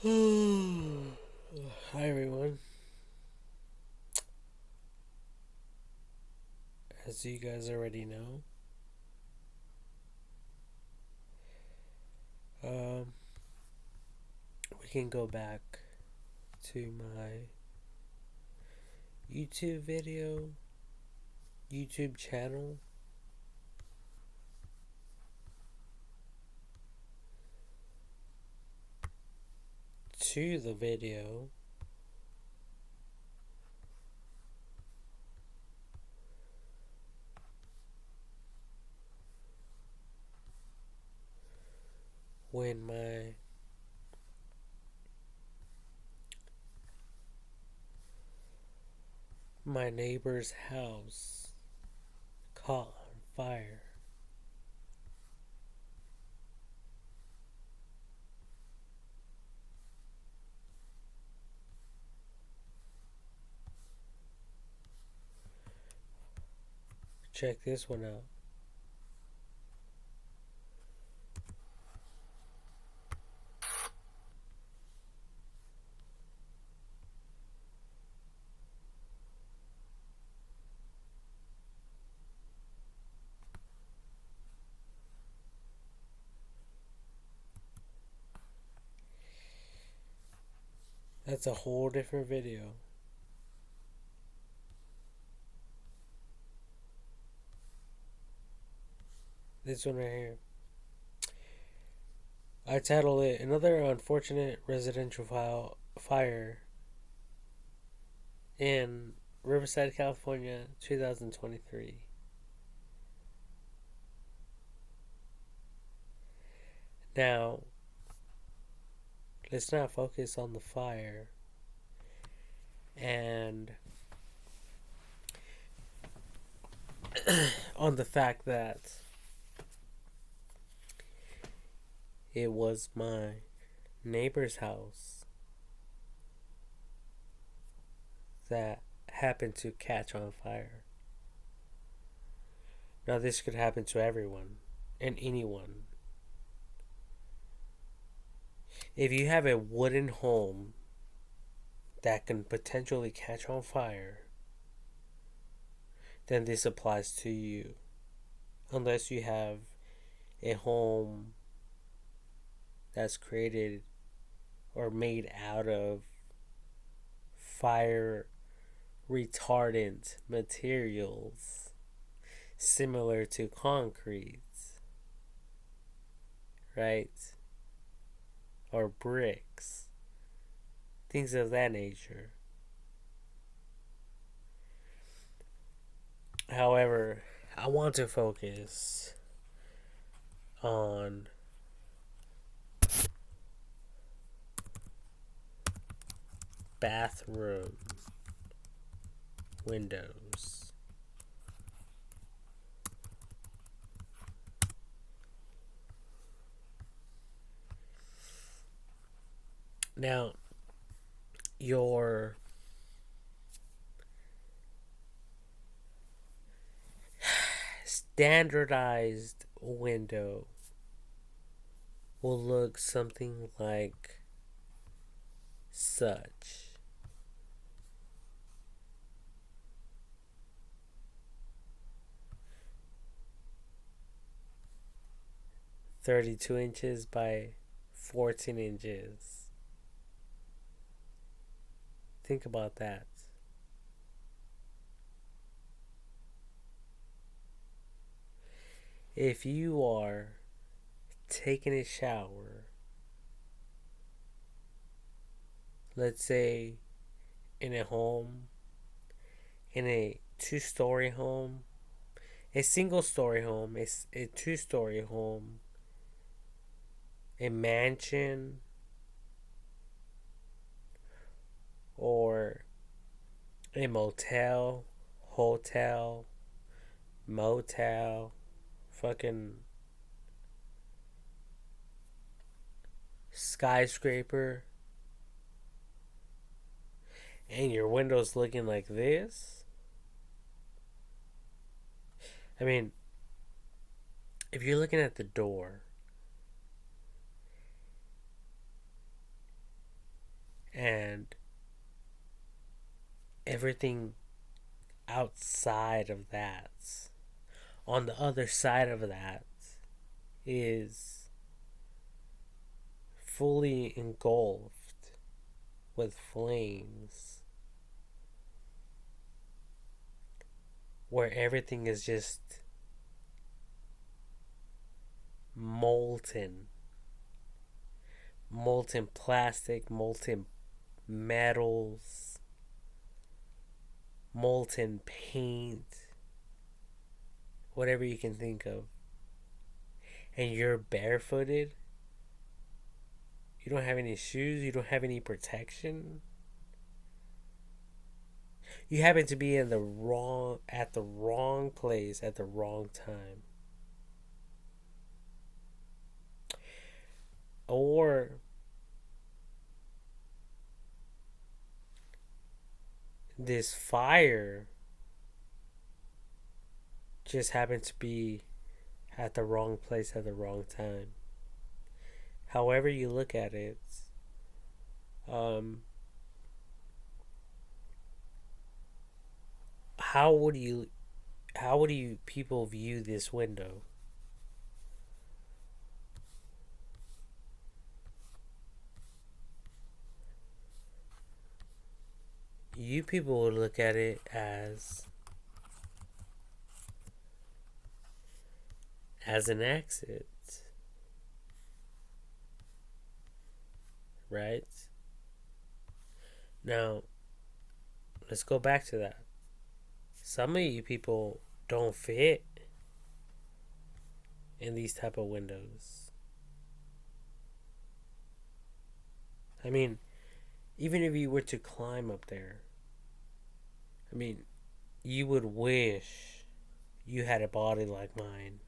Hi everyone. As you guys already know, um, we can go back to my YouTube channel, to the video when my neighbor's house caught on fire. Check this one out. That's a whole different video. This one right here. I titled it "Another Unfortunate Residential Fire in Riverside, California, 2023." Now, let's not focus on the fire and on the fact that it was my neighbor's house that happened to catch on fire. Now, this could happen to everyone and anyone. If you have a wooden home that can potentially catch on fire, then this applies to you. Unless you have a home that's created or made out of fire retardant materials similar to concrete, right? Or bricks, things of that nature. However, I want to focus on bathroom windows. Now, your standardized window will look something like such. 32 inches by 14 inches. Think about that. If you are taking a shower, let's say in a home, in a two-story home, a single-story home, a two-story home, a mansion, or a motel, hotel, motel, fucking skyscraper, and your window's looking like this. I mean, if you're looking at the door, everything outside of that, on the other side of that, is fully engulfed with flames, where everything is just molten. Molten plastic, molten metals, molten paint, whatever you can think of. And you're barefooted. You don't have any shoes, you don't have any protection. You happen to be at the wrong place at the wrong time. Or this fire just happened to be at the wrong place at the wrong time. However you look at it, um, how would you people view this window? You people would look at it as an exit, right? Now, let's go back to that. Some of you people don't fit in these type of windows. I mean, even if you were to climb up there, I mean, you would wish you had a body like mine.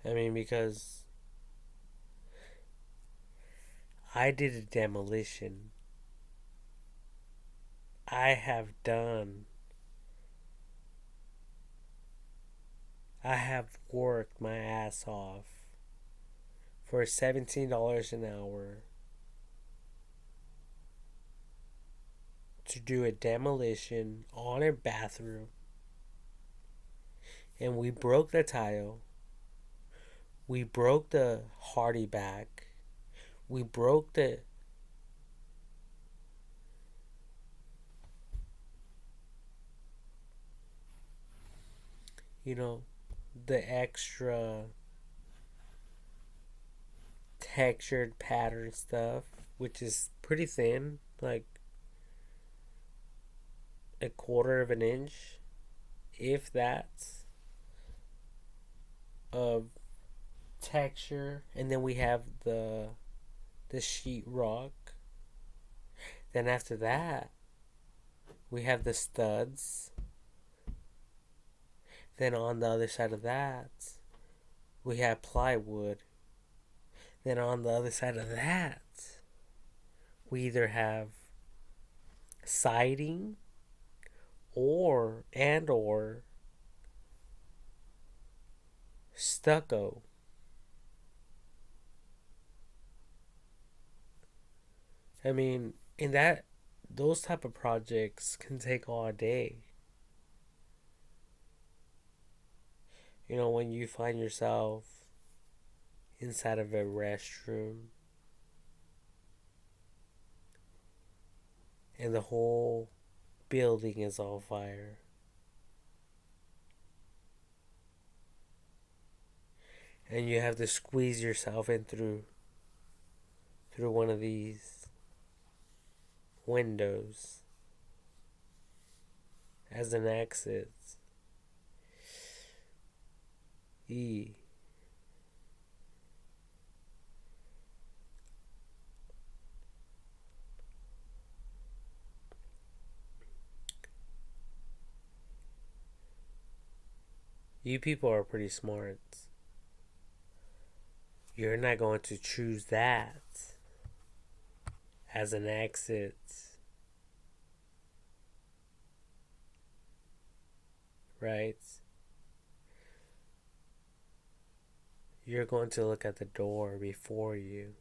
I mean, because I did a demolition. I have done. I have worked my ass off for $17 an hour to do a demolition on a bathroom. And we broke the tile. We broke the HardieBack. We broke the the extra textured pattern stuff, which is pretty thin, like a quarter of an inch, if that's, of texture. And then we have the sheetrock. Then after that, we have the studs. Then on the other side of that, we have plywood. Then on the other side of that, we either have siding or stucco. I mean, in that those type of projects can take all day. When you find yourself inside of a restroom and the whole building is on fire. And you have to squeeze yourself in through one of these windows as an exit. E. You people are pretty smart. You're not going to choose that as an exit. Right? you're going to look at the door before you.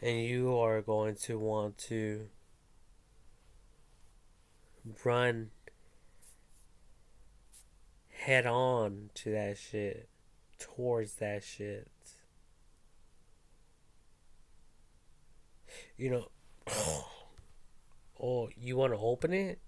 And you are going to want to run head on to that shit, towards that shit. You know, oh, you want to open it?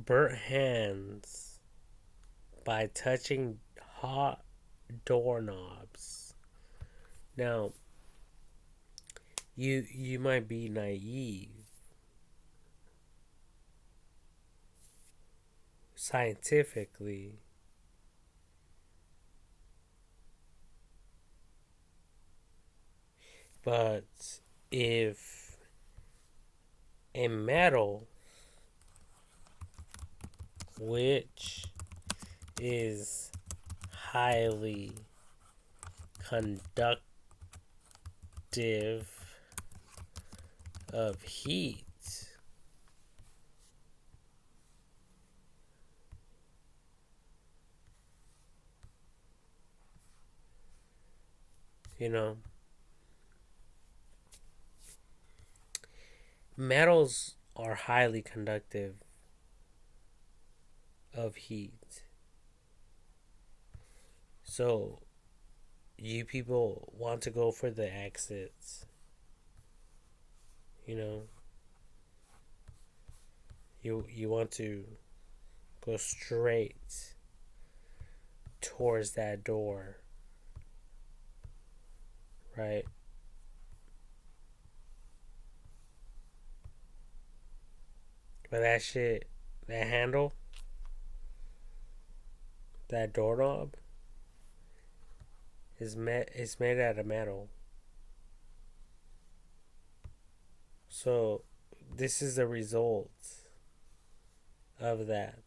Burnt hands by touching hot doorknobs. Now, you might be naive. Scientifically, but if a metal which is highly conductive of heat, you know, metals are highly conductive of heat. So, you people want to go for the exits, you know, you want to go straight towards that door, right? But that shit, that handle, that doorknob is made out of metal. So this is the result of that.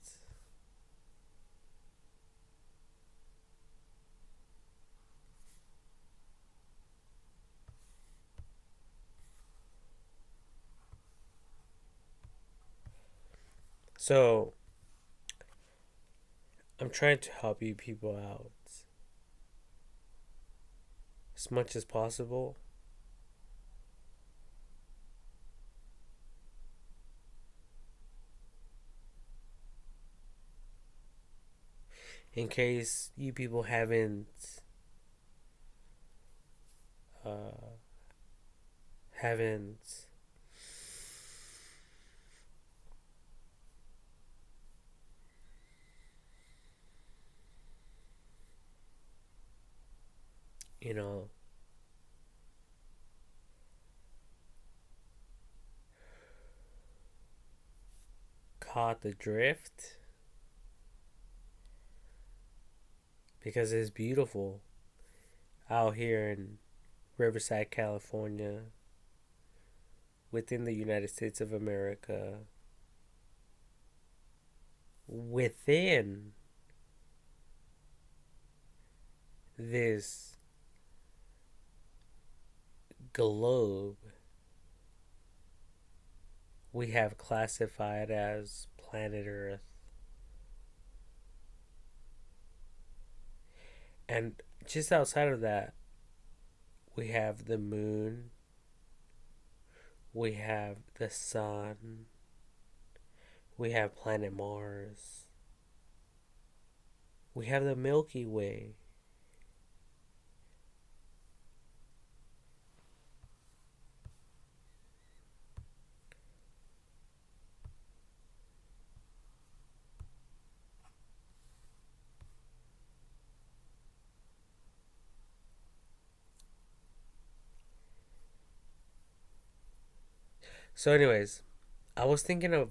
So I'm trying to help you people out as much as possible. In case you people uh, haven't you know caught the drift, because it's beautiful out here in Riverside, California, within the United States of America, within this globe we have classified as planet Earth. And just outside of that, we have the moon, we have the sun, we have planet Mars, we have the Milky Way. So, anyways, I was thinking of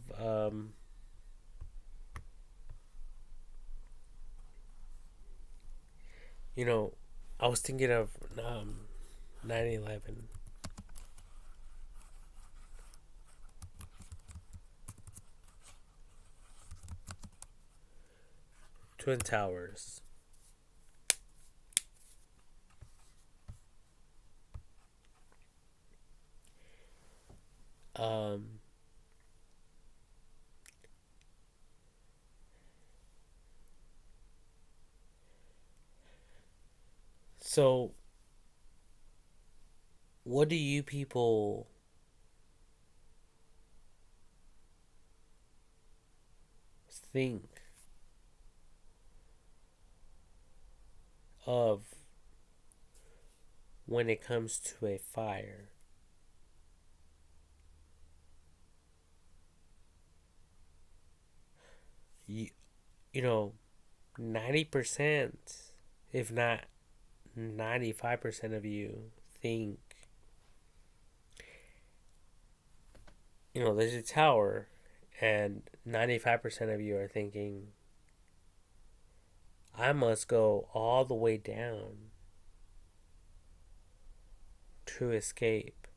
You know, I was thinking of 9/11, Twin Towers. Um, so, what do you people think of when it comes to a fire? You, you know, 90%, if not 95% of you think, there's a tower, and 95% of you are thinking, I must go all the way down to escape.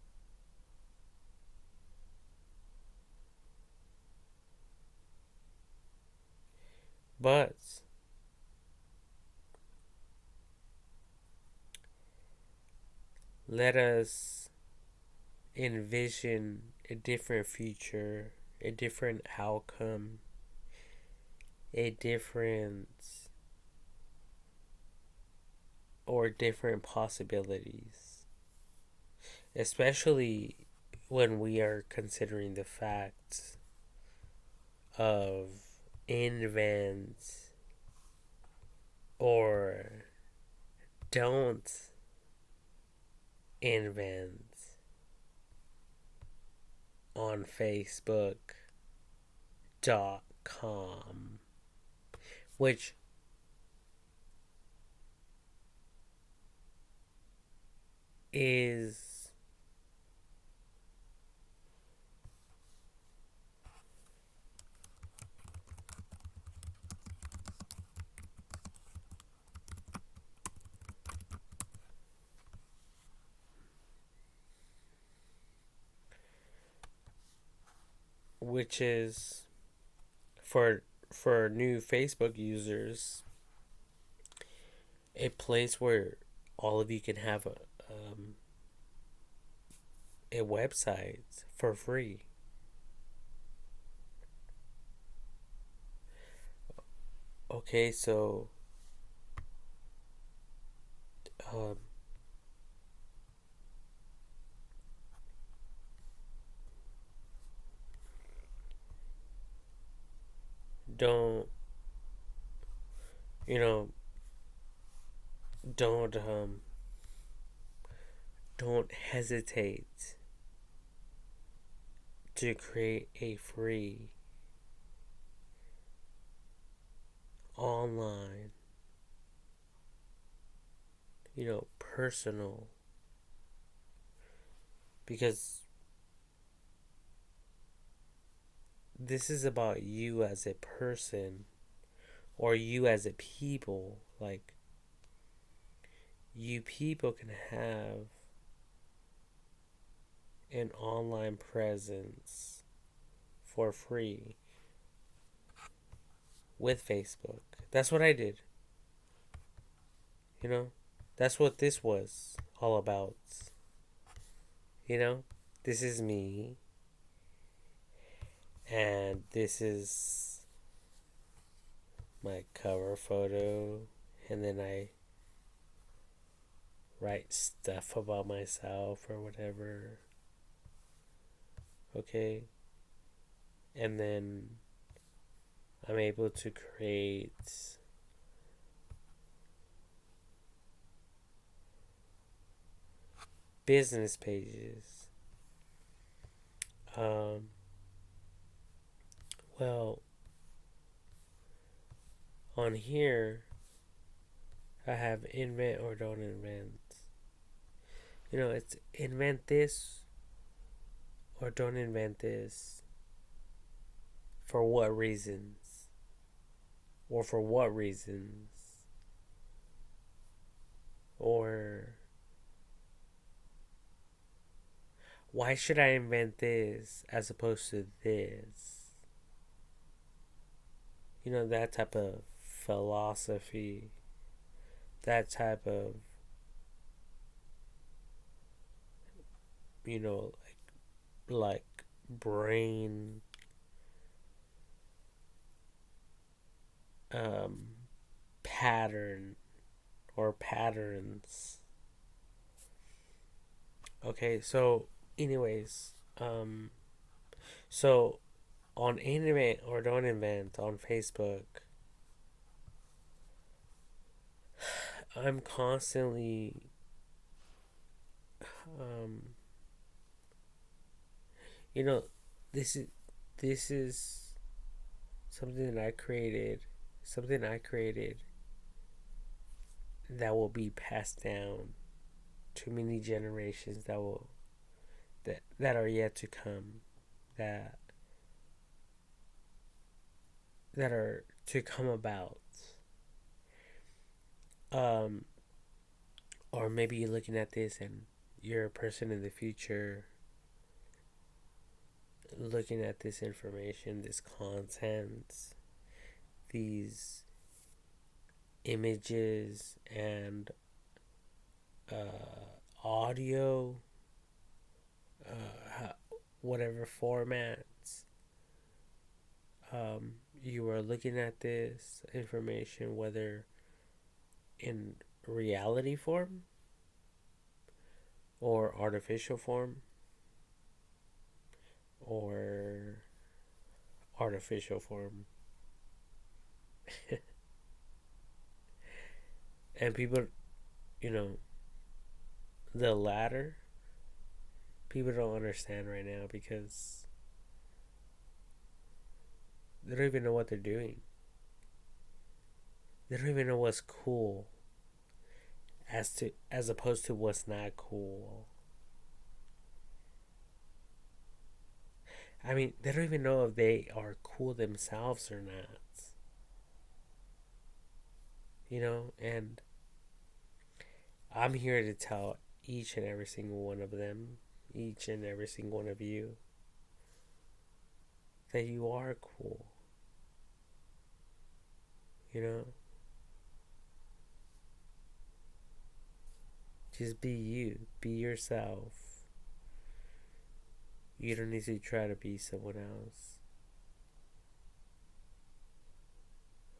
But let us envision a different future, a different outcome, a different or different possibilities, especially when we are considering the facts of invent or don't invent on Facebook.com, which is which is for new Facebook users a place where all of you can have a website for free. Okay, so um, don't you know don't don't hesitate to create a free online, personal, because this is about you as a person or you as a people. Like, you people can have an online presence for free with Facebook. That's what I did. You know, that's what this was all about. This is me, and this is my cover photo, and then I write stuff about myself or whatever. Okay? And then I'm able to create business pages. Um, well, on here, I have invent or don't invent. It's invent this or don't invent this. For what reasons? Or for what reasons? Or why should I invent this as opposed to this? You know, that type of philosophy, that type of, you know, like brain um, pattern or patterns. Okay, so, anyways, so on Invent or Don't Invent on Facebook, I'm constantly, um, you know, this is this is something that I created, something I created that will be passed down to many generations that are yet to come, that that are to come about. Um, or maybe you're looking at this and you're a person in the future looking at this information, this content, these images and audio, whatever formats you are looking at this information, whether in reality form or artificial form or artificial form. And people, you know, the latter, people don't understand right now because they don't even know what they're doing. They don't even know what's cool as opposed to what's not cool. I mean, they don't even know if they are cool themselves or not. You know, and I'm here to tell each and every single one of them, each and every single one of you, that you are cool. You know? Just be you. Be yourself. You don't need to try to be someone else.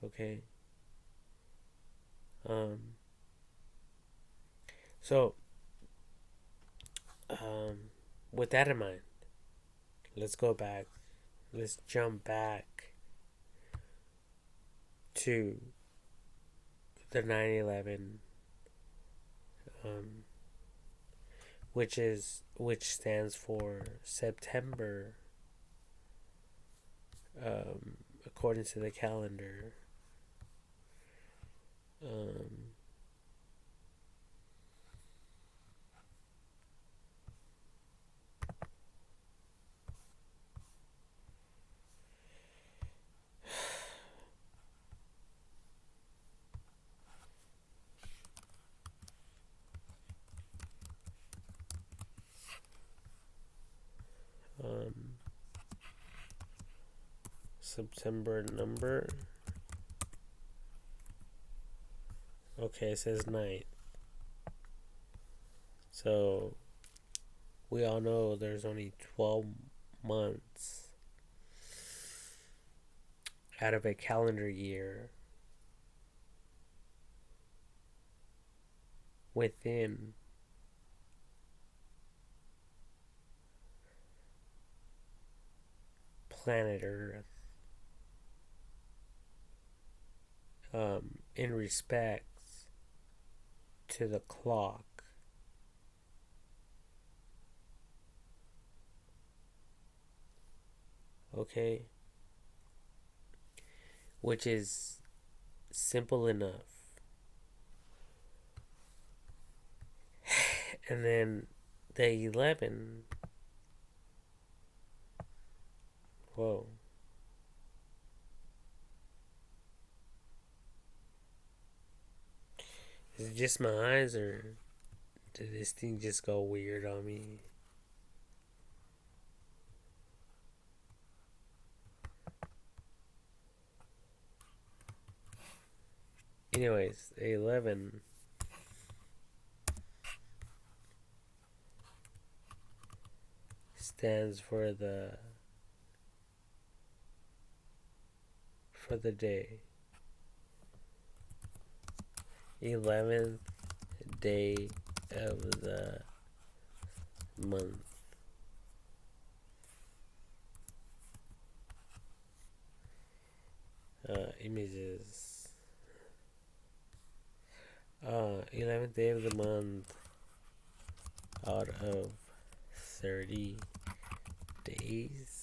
Okay? Um, so, um, with that in mind, let's go back. Let's jump back to the 9/11, um, which stands for September, according to the calendar. Um, um, September number. Okay, it says 9th. So we all know there's only 12 months out of a calendar year within planet Earth, in respects to the clock. Okay? Which is simple enough. And then the 11, whoa. Is it just my eyes, or did this thing just go weird on me? Anyways, 11 stands for the day. 11th day of the month. Images. 11th day of the month out of 30 days.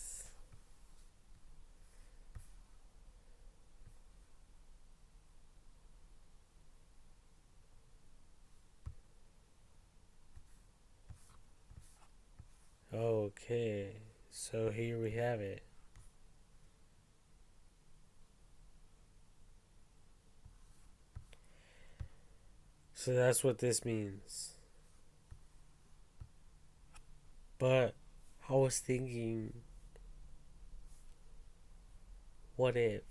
Okay, so here we have it. So that's what this means. But I was thinking, what if?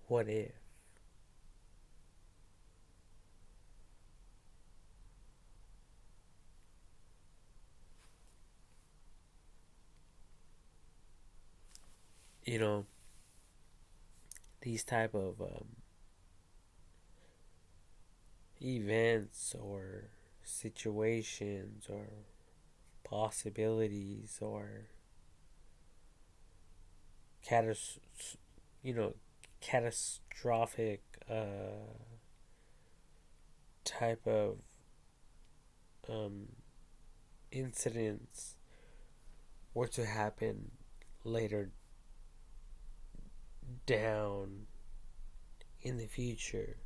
What if? You know, these type of events or situations or possibilities or catas- you know, catastrophic type of um, incidents were to happen later down in the future,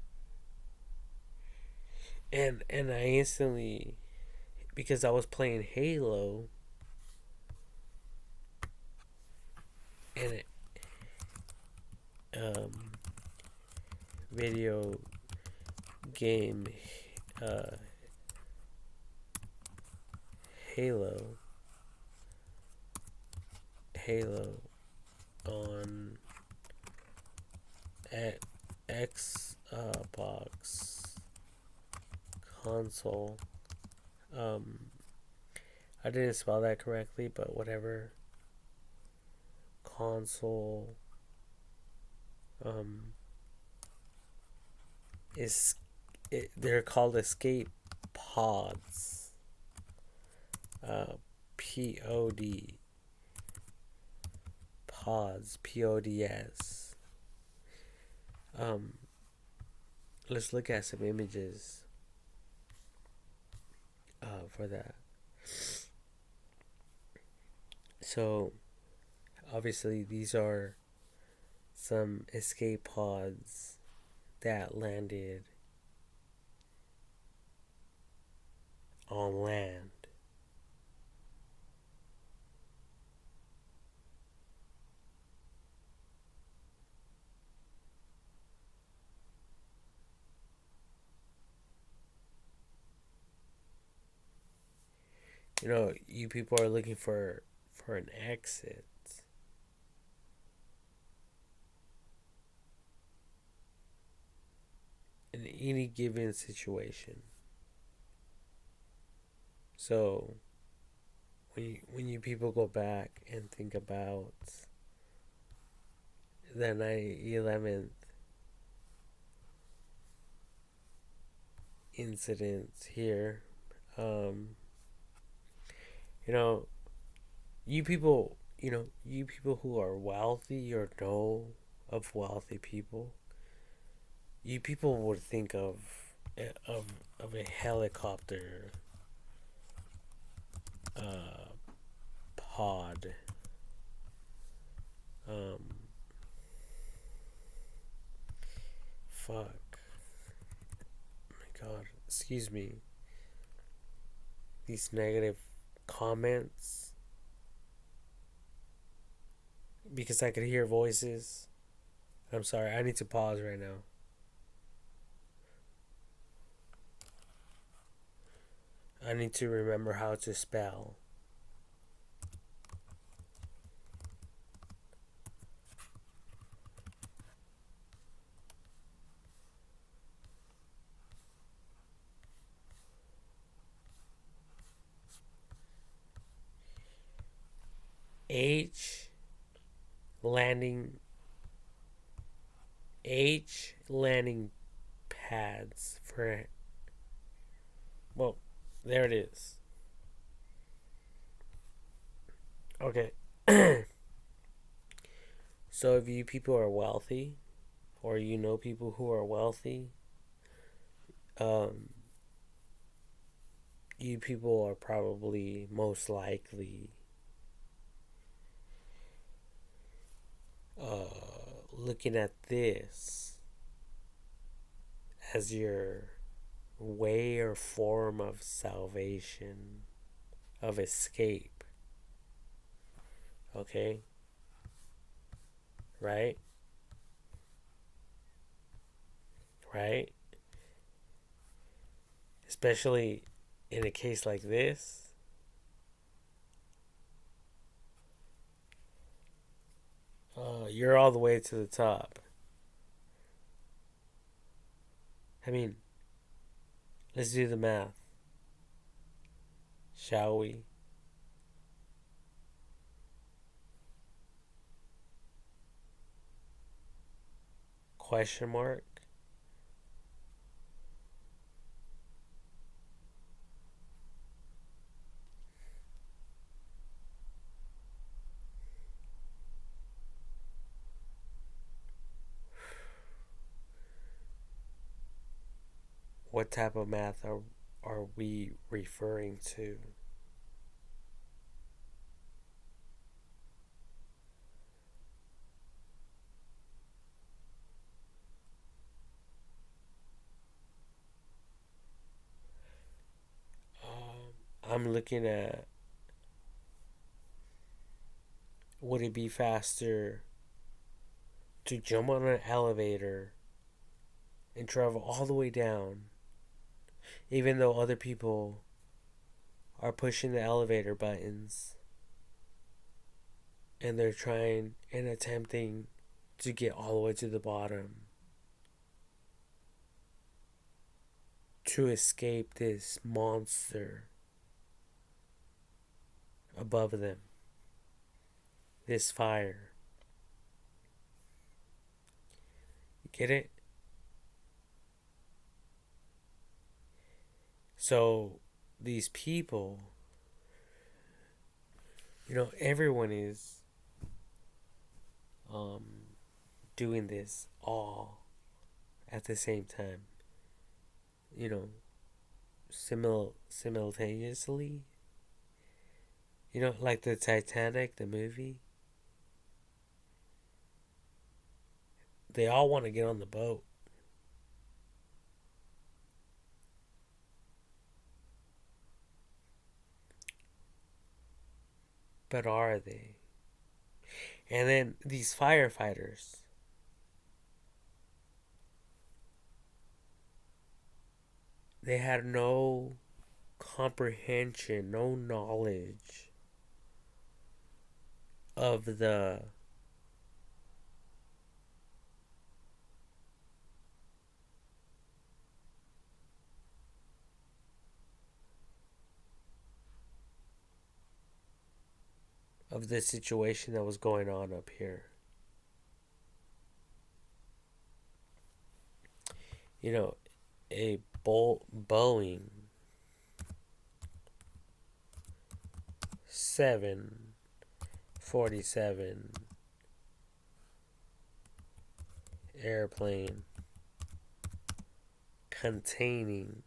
and I instantly, because I was playing Halo, and it, video game, uh, Halo, Halo on Xbox console. I didn't spell that correctly, but whatever. Console um, is they're called escape pods. Pod pods, pods. Um, let's look at some images for that. So obviously these are some escape pods that landed on land. You know, you people are looking for an exit in any given situation. So when you people go back and think about the 9/11 incident here, um, you know, you people who are wealthy or know of wealthy people, you people would think of of a helicopter uh, pod. Um, fuck. Oh my God. Excuse me. These negative comments because I could hear voices. I'm sorry, I need to pause right now. I need to remember how to spell. H landing H landing pads for, well, there it is. Okay. So if you people are wealthy, or you know people who are wealthy, um, you people are probably most likely looking at this as your way or form of salvation, of escape. Okay? Right? Right? Especially in a case like this. You're all the way to the top. I mean, let's do the math. Shall we? Question mark? What type of math are we referring to? I'm looking at, would it be faster to jump on an elevator and travel all the way down, even though other people are pushing the elevator buttons and they're trying and attempting to get all the way to the bottom to escape this monster above them, this fire? You get it? So these people, everyone is um, doing this all at the same time. You know, simultaneously. Like the Titanic, the movie. They all want to get on the boat. But are they? And then these firefighters, they had no comprehension, no knowledge of the situation that was going on up here. A Boeing 747 airplane containing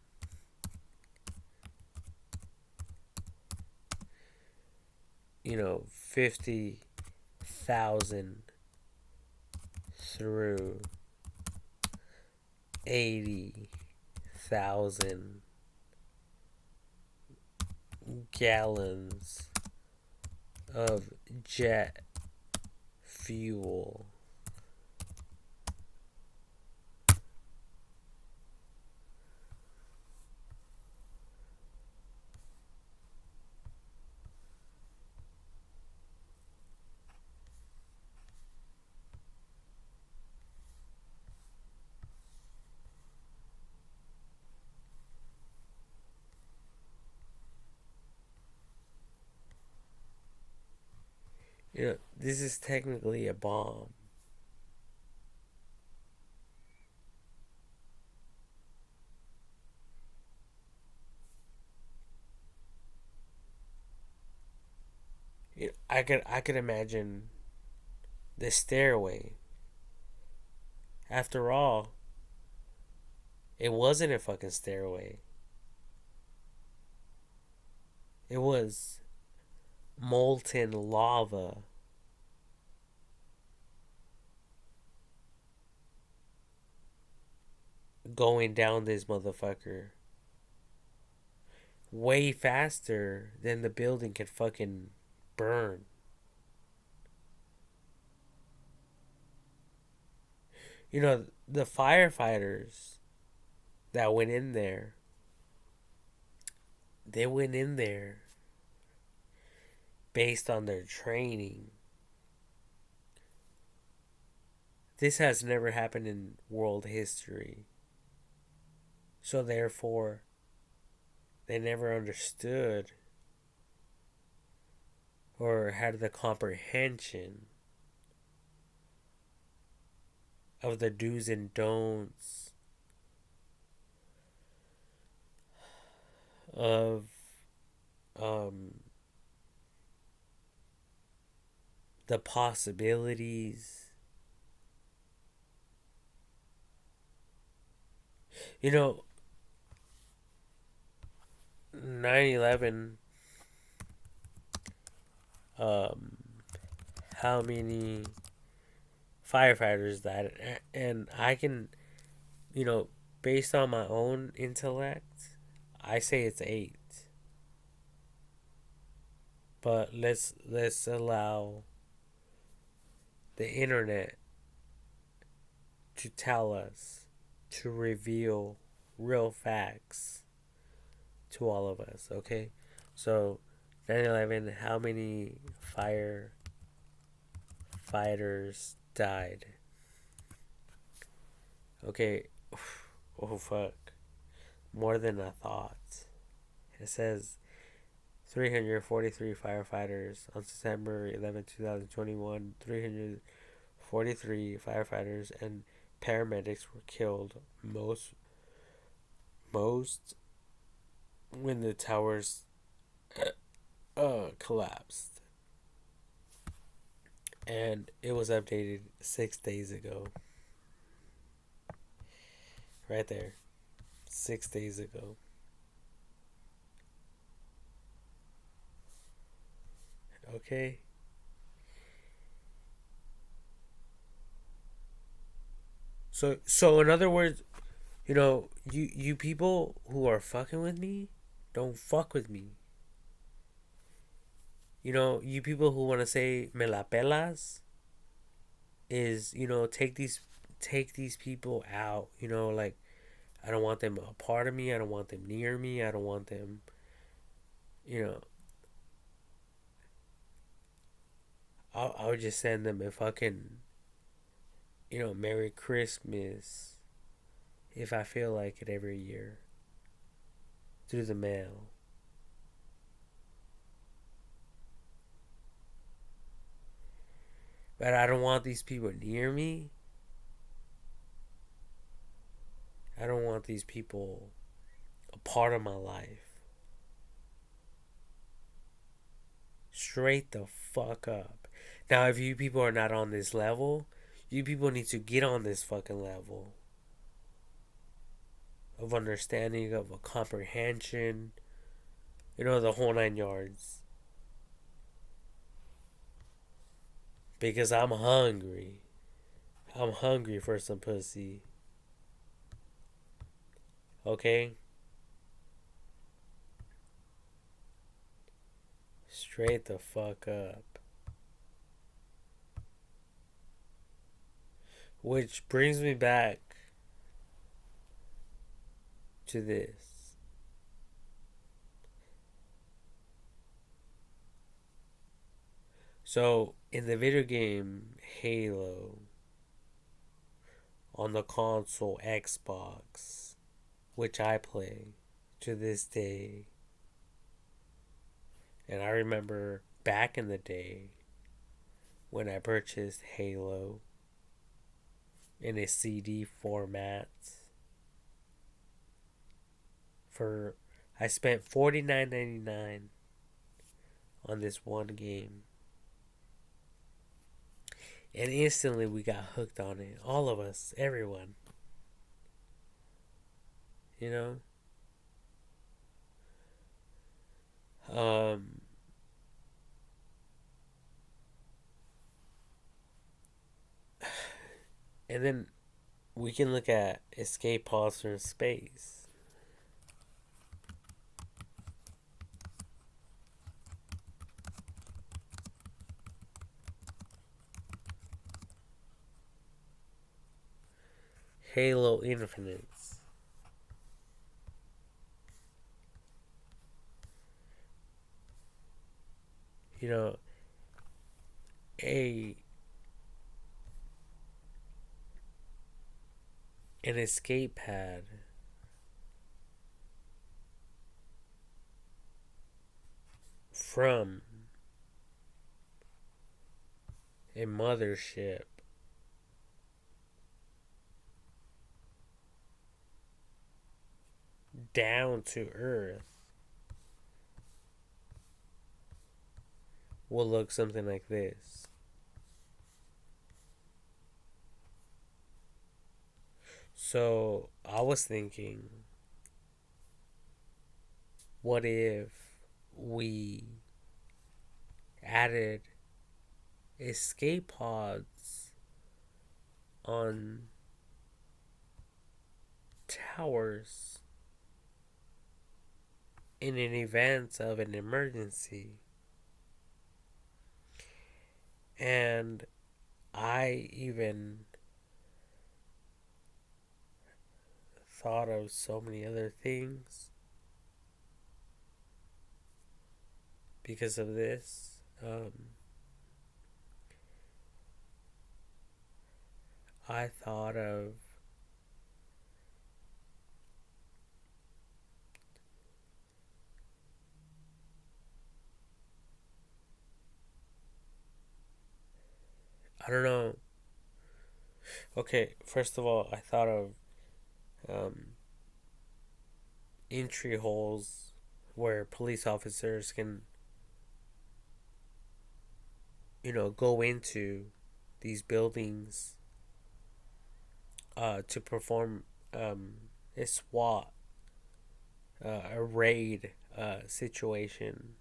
50,000 through 80,000 gallons of jet fuel. You know, this is technically a bomb. You know, I could imagine the stairway. After all, it wasn't a fucking stairway. It was molten lava going down this motherfucker way faster than the building could fucking burn. You know, the firefighters that went in there, they went in there based on their training. This has never happened in world history. So therefore, they never understood or had the comprehension of the do's and don'ts of um, the possibilities. You know, 9/11. Um, how many firefighters died? And I can, you know, based on my own intellect, I say it's 8. But let's allow the internet to tell us, to reveal real facts to all of us, okay? So 9/11, how many firefighters died? Okay, oh fuck. More than I thought. It says 343 firefighters on September 11, 2021. 343 firefighters and paramedics were killed. Most when the towers collapsed. And it was updated 6 days ago. Right there. 6 days ago. Okay? So in other words, you know, you people who are fucking with me, don't fuck with me. You know, you people who want to say me la pelas is, you know, take these people out, you know, like I don't want them a part of me, I don't want them near me, I don't want them, you know, I would just send them a fucking, you know, Merry Christmas if I feel like it every year through the mail. But I don't want these people near me. I don't want these people a part of my life. Straight the fuck up. Now, if you people are not on this level, you people need to get on this fucking level of understanding, of a comprehension, you know, the whole 9 yards. Because I'm hungry. I'm hungry for some pussy. Okay? Straight the fuck up. Which brings me back to this. So, in the video game Halo on the console Xbox, which I play to this day, and I remember back in the day when I purchased Halo in a CD format for I spent $49.99 on this one game. And instantly we got hooked on it. All of us, everyone. You know? And then we can look at escape pods from space. Halo Infinite. You know, a an escape pad from a mothership down to Earth will look something like this. So I was thinking, what if we added escape pods on towers in an event of an emergency? And I even thought of so many other things because of this. I thought of I don't know. Okay, first of all, I thought of um, entry holes where police officers can, go into these buildings to perform a SWAT, a raid situation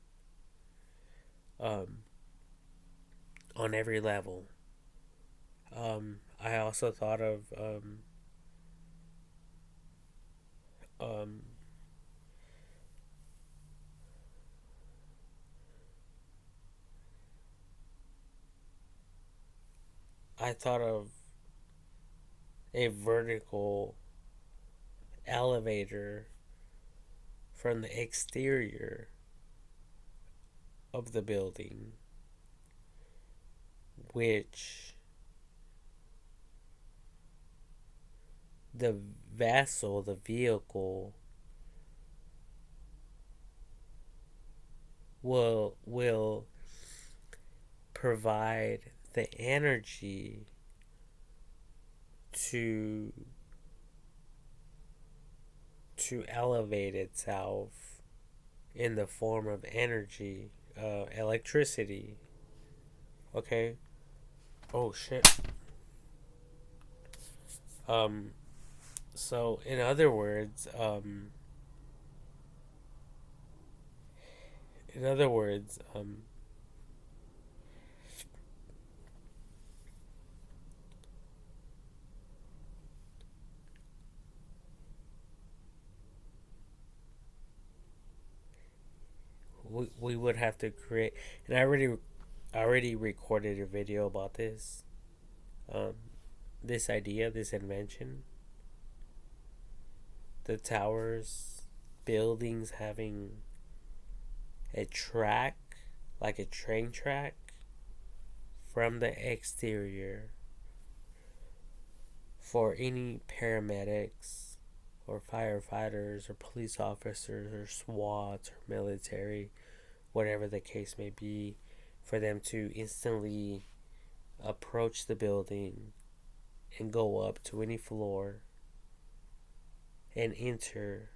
um, on every level. I also thought of um, I thought of a vertical elevator from the exterior of the building, which the vessel, the vehicle, will provide the energy to elevate itself in the form of energy, electricity. Okay. Oh shit. So in other words, in other words, we would have to create, and I already recorded a video about this. Um, this idea, this invention, the towers, buildings having a track, like a train track, from the exterior for any paramedics or firefighters or police officers or SWAT or military, whatever the case may be, for them to instantly approach the building and go up to any floor and enter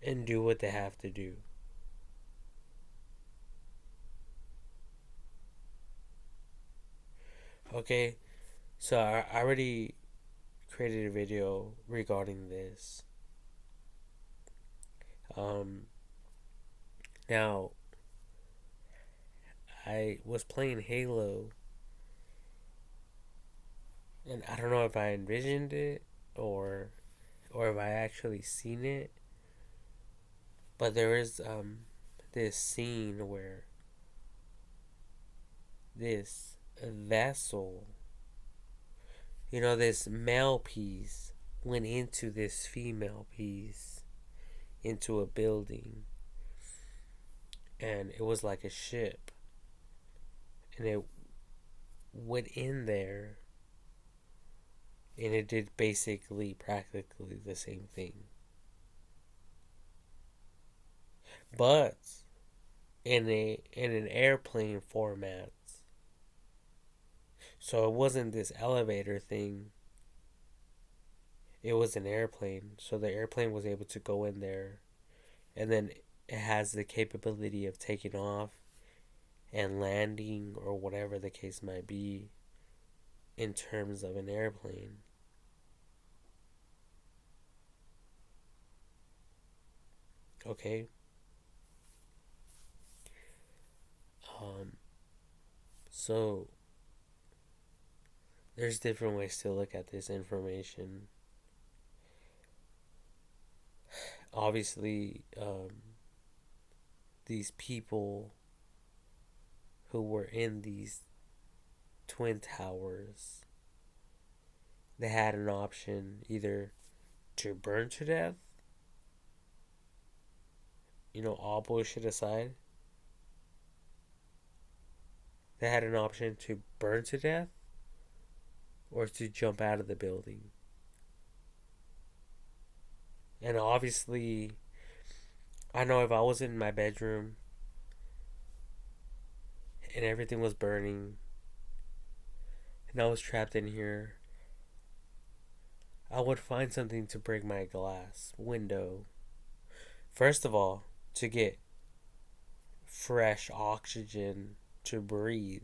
and do what they have to do. Okay, so I already created a video regarding this. Um, Now, I was playing Halo, and I don't know if I envisioned it or if I actually seen it, but there is this scene where this vessel, this male piece went into this female piece into a building, and it was like a ship, and it went in there, and it did basically practically the same thing, but in an airplane format. So it wasn't this elevator thing. It was an airplane. So the airplane was able to go in there, and then it has the capability of taking off and landing or whatever the case might be in terms of an airplane. Okay? Um so there's different ways to look at this information. Obviously, these people who were in these twin towers, they had an option either to burn to death, all bullshit aside. They had an option to burn to death or to jump out of the building. And obviously, I know if I was in my bedroom and everything was burning and I was trapped in here, I would find something to break my glass window. First of all, to get fresh oxygen to breathe.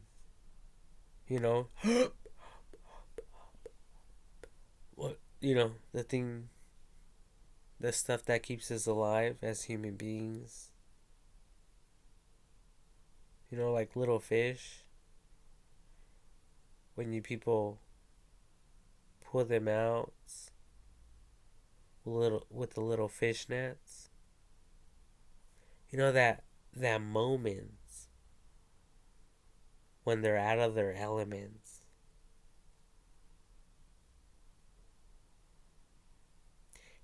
What, the thing, the stuff that keeps us alive as human beings. Like little fish. When you people pull them out with the little fish nets. That moment when they're out of their elements.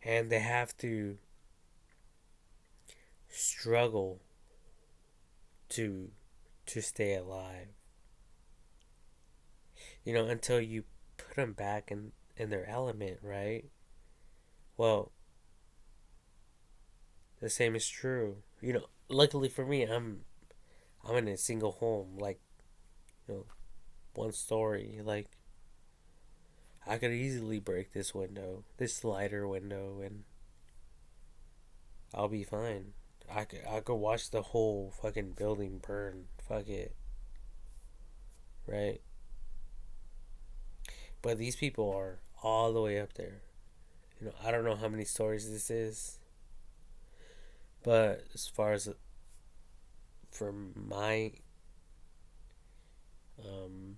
And they have to struggle to stay alive. Until you put them back in their element, right? Well, the same is true. Luckily for me, I'm in a single home, like, one story. Like, I could easily break this slider window, and I'll be fine. I could watch the whole fucking building burn. Fuck it. Right? But these people are all the way up there. I don't know how many stories this is. But as far as from my um,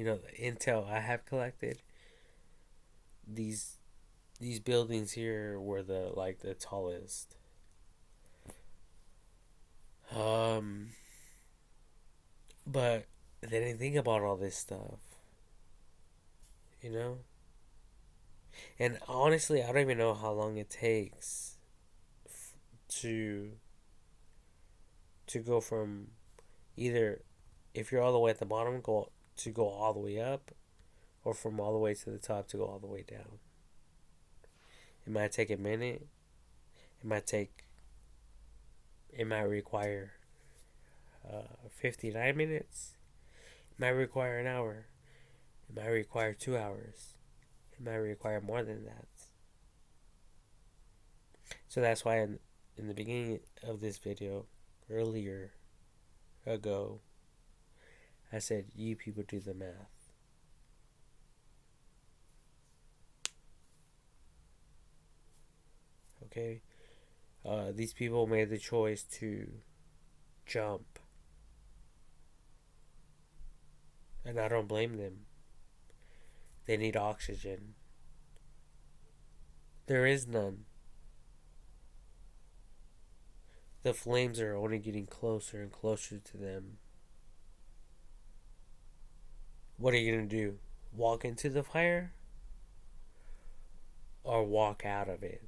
the intel I have collected, these these buildings here were the tallest. Um, but they didn't think about all this stuff, you know. And honestly, I don't even know how long it takes to go from either, if you're all the way at the bottom, go all the way up, or from all the way to the top to go all the way down. It might take a minute. It might take. It might require 59 minutes. It might require an hour. It might require 2 hours. It might require more than that. So that's why in the beginning of this video, earlier ago, I said, you people do the math. Okay? These people made the choice to jump. And I don't blame them. They need oxygen. There is none. The flames are only getting closer and closer to them. What are you going to do? Walk into the fire? Or walk out of it?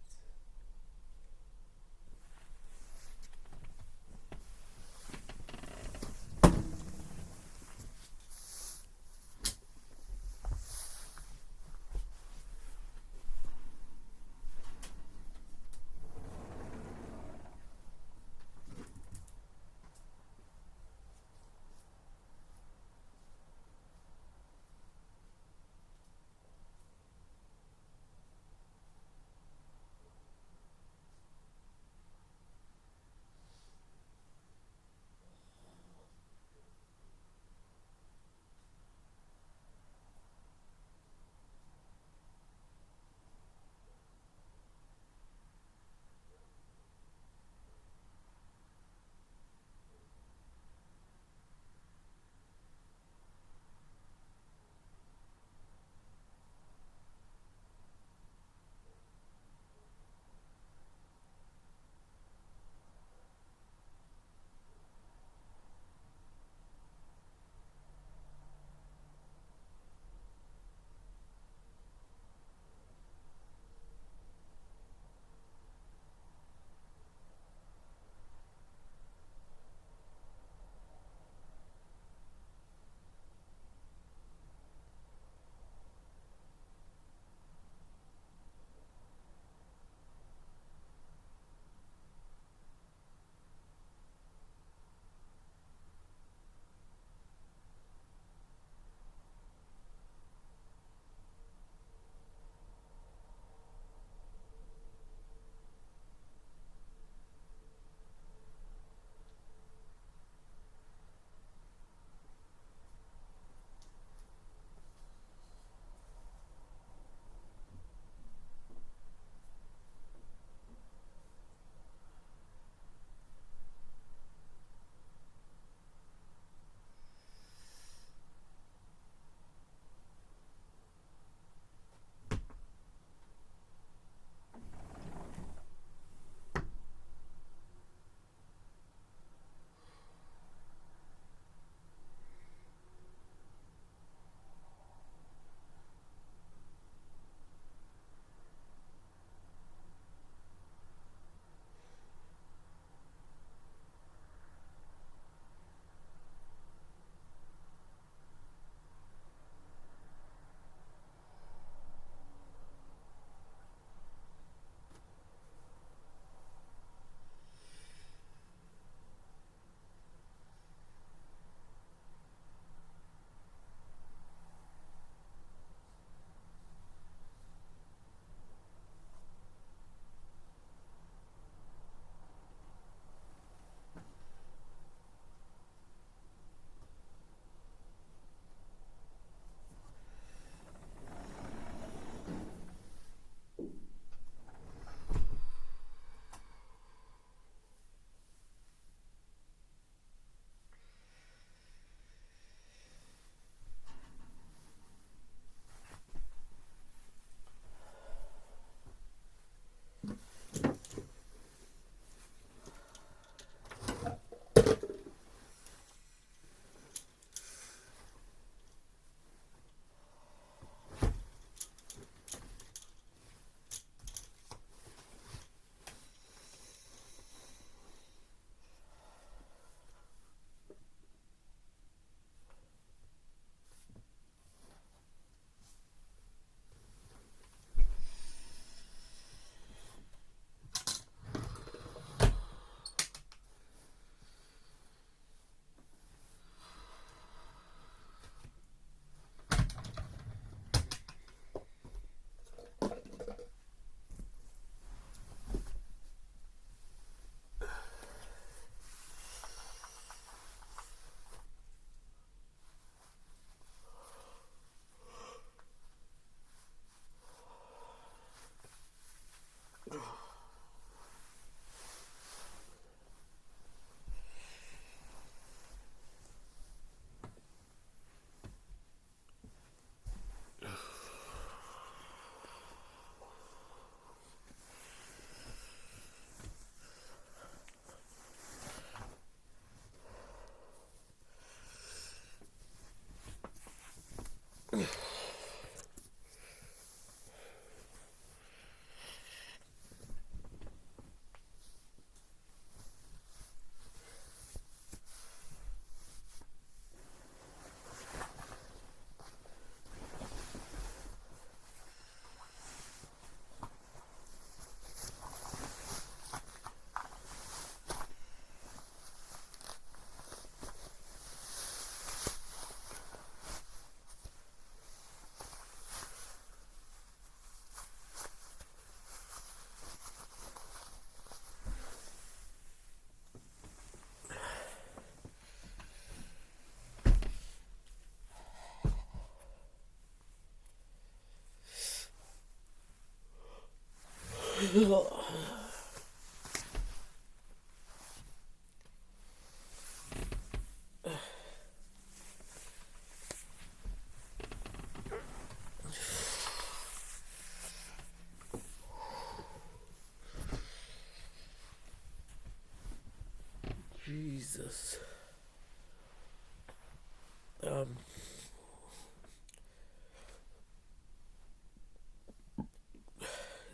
Jesus. Um,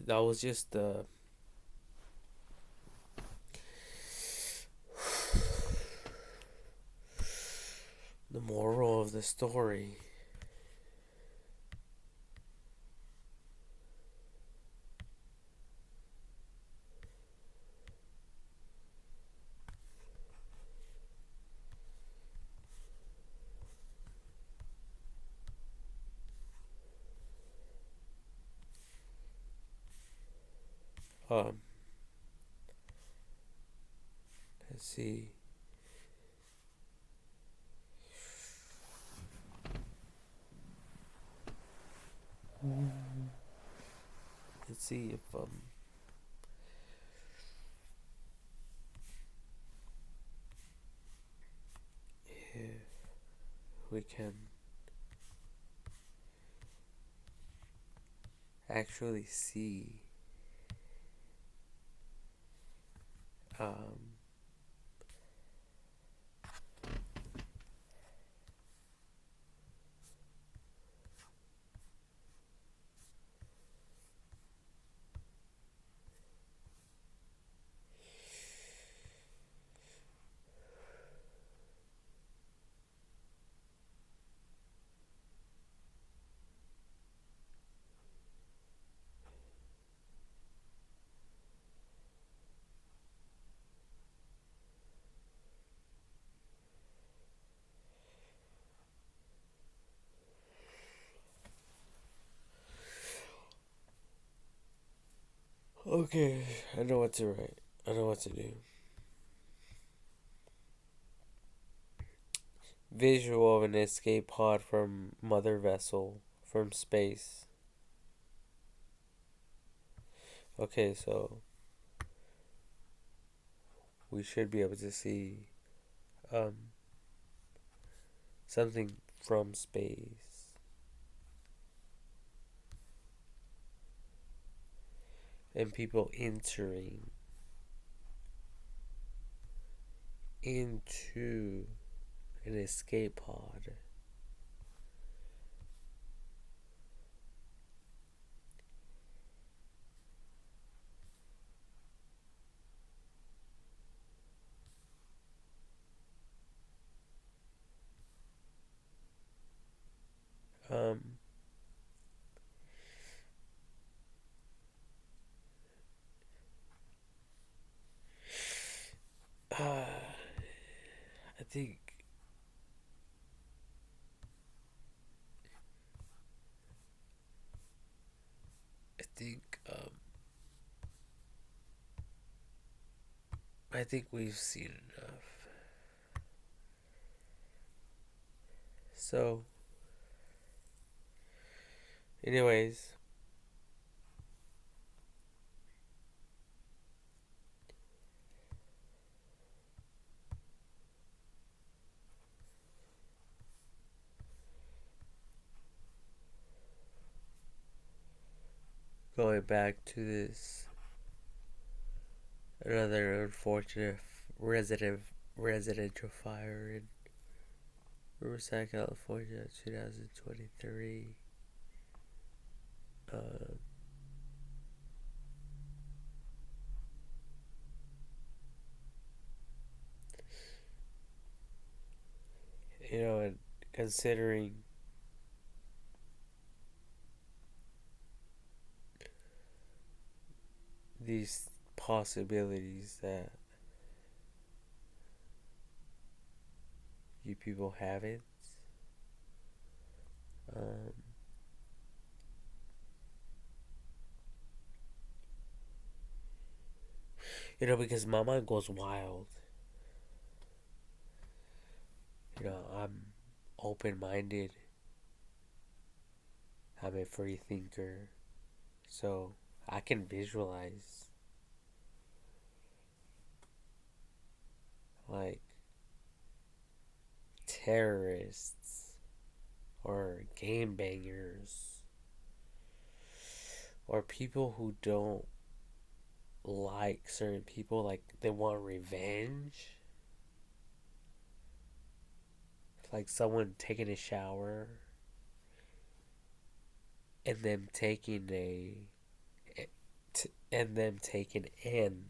that was just the moral of the story. Um, let's see. Let's see if we can actually see um okay, I know what to write. I know what to do. Visual of an escape pod from mother vessel from space. Okay, so we should be able to see um something from space and people entering into an escape pod. Um, I think I think I think we've seen enough. So, anyways, going back to this another unfortunate residential fire in Riverside, California, 2023. Um, and considering these possibilities that you people haven't, um, because my mind goes wild. I'm open minded. I'm a free thinker. So I can visualize like terrorists or game bangers or people who don't like certain people, like they want revenge. Like someone taking a shower and them taking and them taking an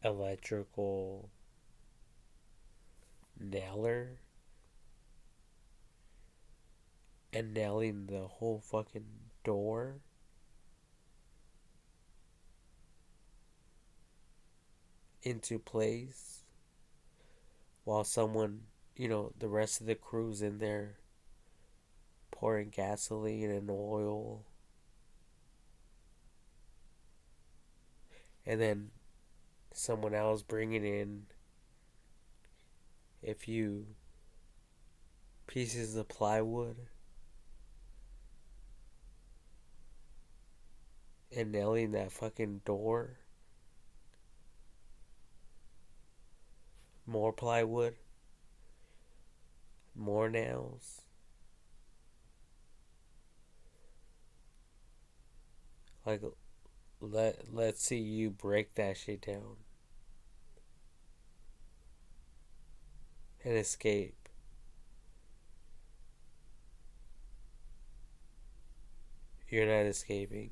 electrical nailer and nailing the whole fucking door into place while someone, the rest of the crew's in there pouring gasoline and oil, and then someone else bringing in a few pieces of plywood and nailing that fucking door. More plywood, more nails. Like, let's see you break that shit down and escape. You're not escaping.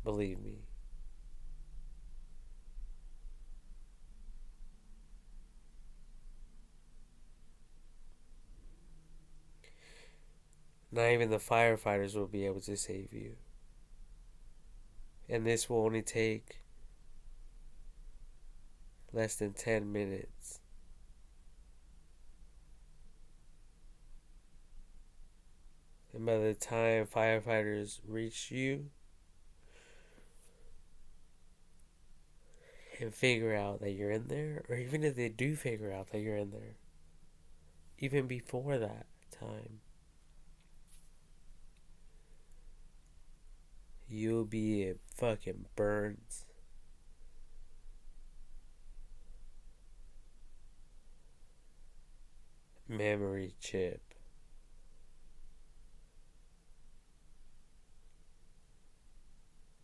Believe me. Not even the firefighters will be able to save you. And this will only take less than 10 minutes. And by the time firefighters reach you and figure out that you're in there, or even if they do figure out that you're in there, even before that time, you'll be a fucking burnt memory chip.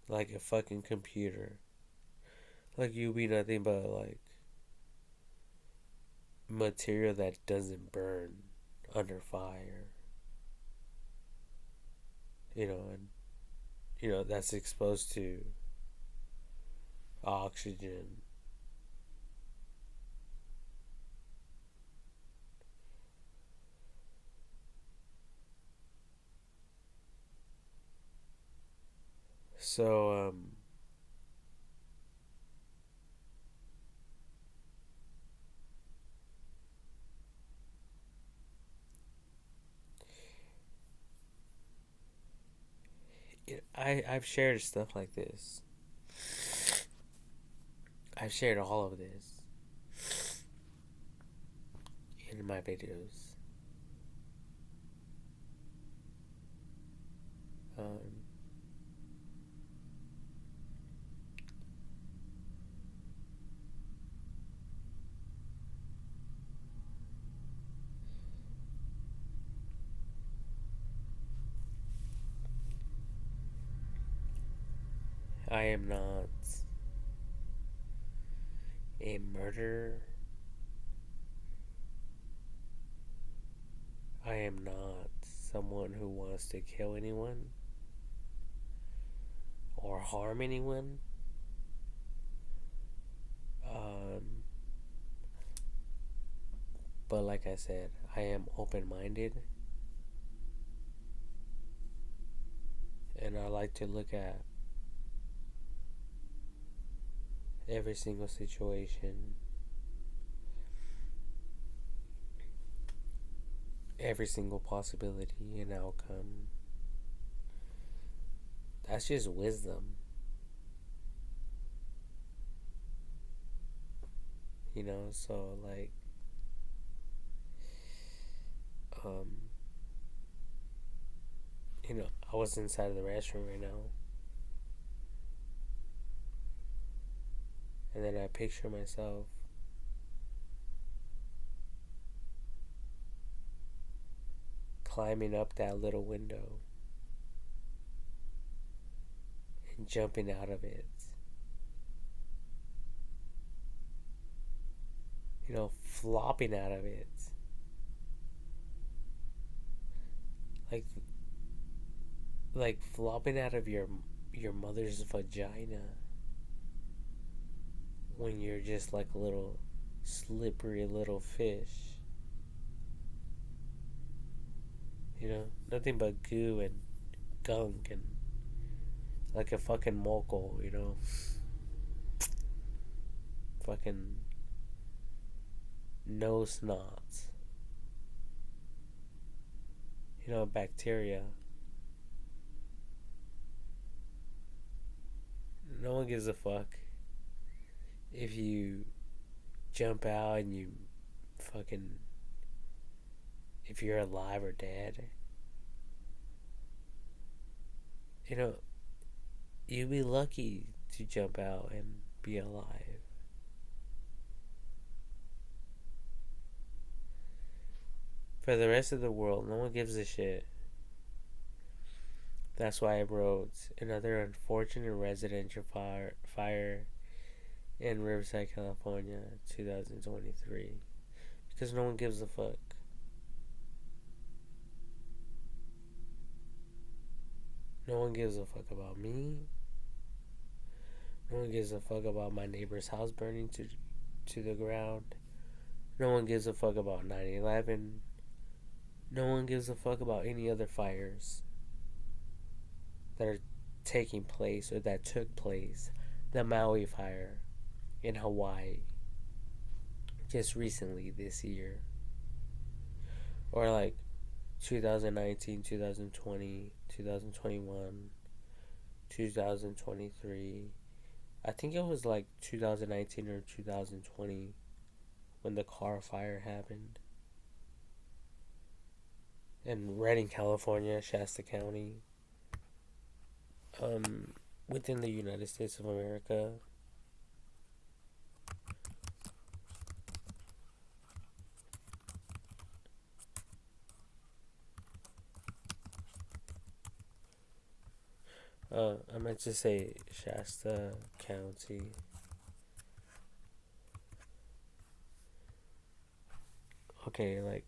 Like a fucking computer. Like you'll be nothing but like material that doesn't burn under fire. And that's exposed to oxygen. So, I've shared stuff like this. I've shared all of this in my videos. Um, I am not a murderer. I am not someone who wants to kill anyone or harm anyone. Um, but like I said, I am open minded and I like to look at every single situation, every single possibility and outcome. That's just wisdom. So like I was inside of the restroom right now. And then I picture myself climbing up that little window and jumping out of it. Flopping out of it. Like flopping out of your mother's vagina when you're just like a little slippery little fish. Nothing but goo and gunk and like a fucking mogul. Fucking no snots. Bacteria. No one gives a fuck if you jump out and you fucking, if you're alive or dead. You'd be lucky to jump out and be alive. For the rest of the world, no one gives a shit. That's why I wrote another unfortunate residential fire in Riverside, California, 2023. Because no one gives a fuck. No one gives a fuck about me. No one gives a fuck about my neighbor's house burning to the ground. No one gives a fuck about 9/11. No one gives a fuck about any other fires that are taking place or that took place. The Maui fire in Hawaii just recently this year. Or like 2019, 2020, 2021, 2023. I think it was like 2019 or 2020 when the car fire happened. In Redding, California, Shasta County. Within the United States of America. I meant to say Shasta County. Okay, like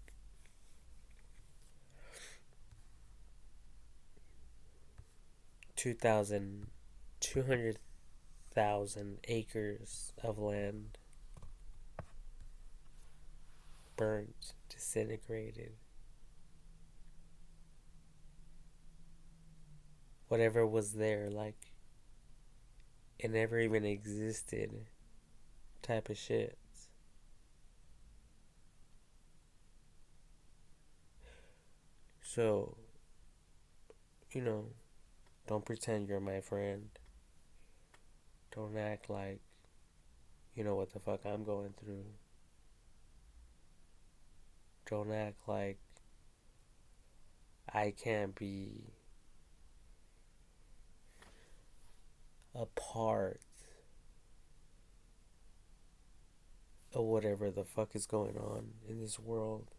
200,000 acres of land burnt, disintegrated. Whatever was there, like it never even existed type of shit. So, don't pretend you're my friend. Don't act like you know what the fuck I'm going through. Don't act like I can't be a part of whatever the fuck is going on in this world.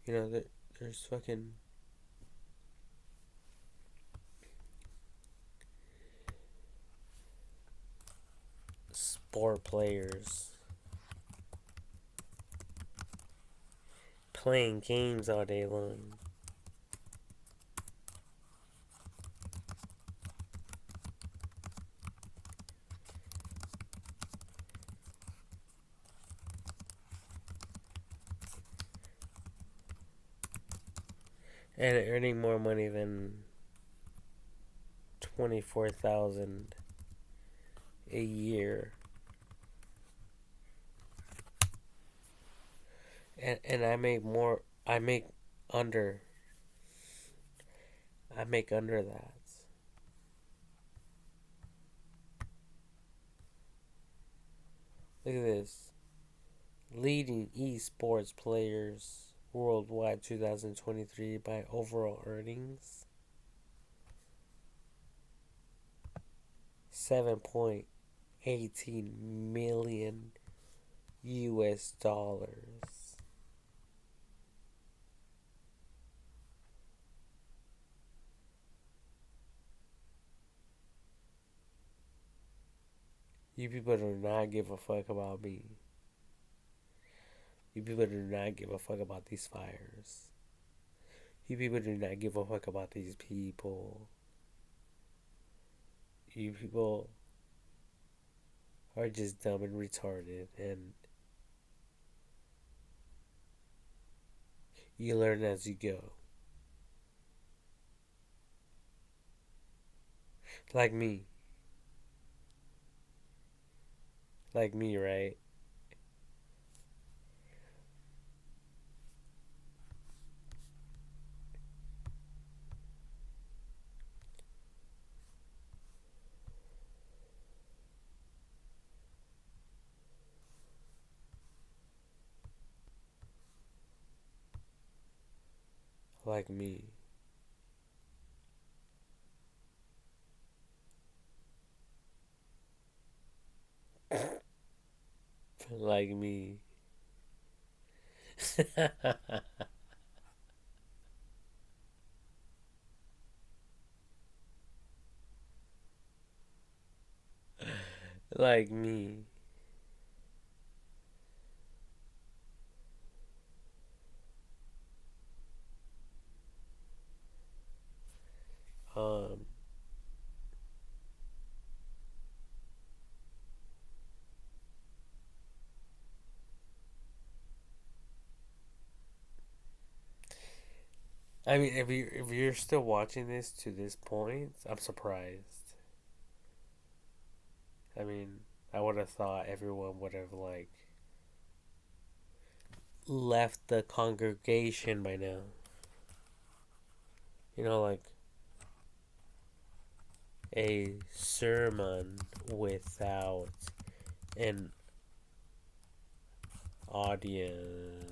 There's fucking sport players playing games all day long. And earning more money than 24,000 a year. And I make more. Under I make under that. Look at this. Leading esports players worldwide 2023 by overall earnings. 7.18 million US dollars. You people do not give a fuck about me. You people do not give a fuck about these fires. You people do not give a fuck about these people. You people are just dumb and retarded, and you learn as you go. Like me. Like me, right? Like me. Like me. Like me. Um, I mean, if you're still watching this to this point, I'm surprised. I mean, I would have thought everyone would have like left the congregation by now. Like a sermon without an audience.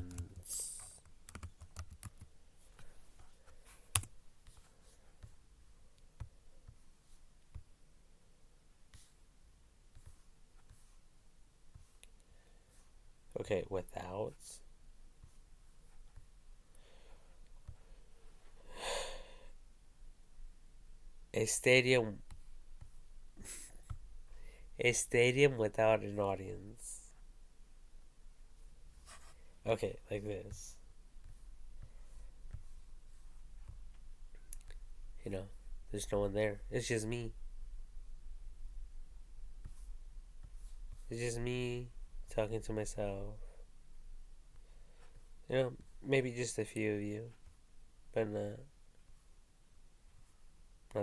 Okay, without a stadium, without an audience. Okay, like this. There's no one there. It's just me. It's just me talking to myself. Maybe just a few of you, but not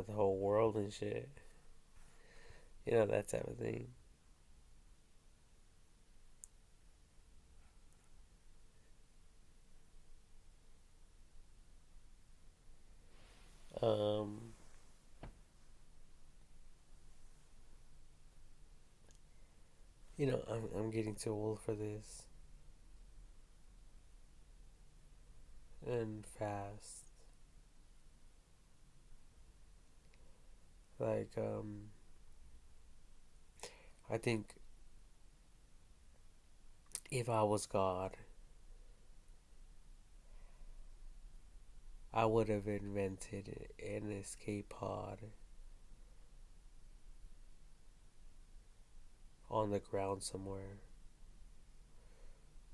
the whole world and shit. That type of thing. Um, I'm getting too old for this. And fast. Like, I think if I was God, I would have invented an escape pod on the ground somewhere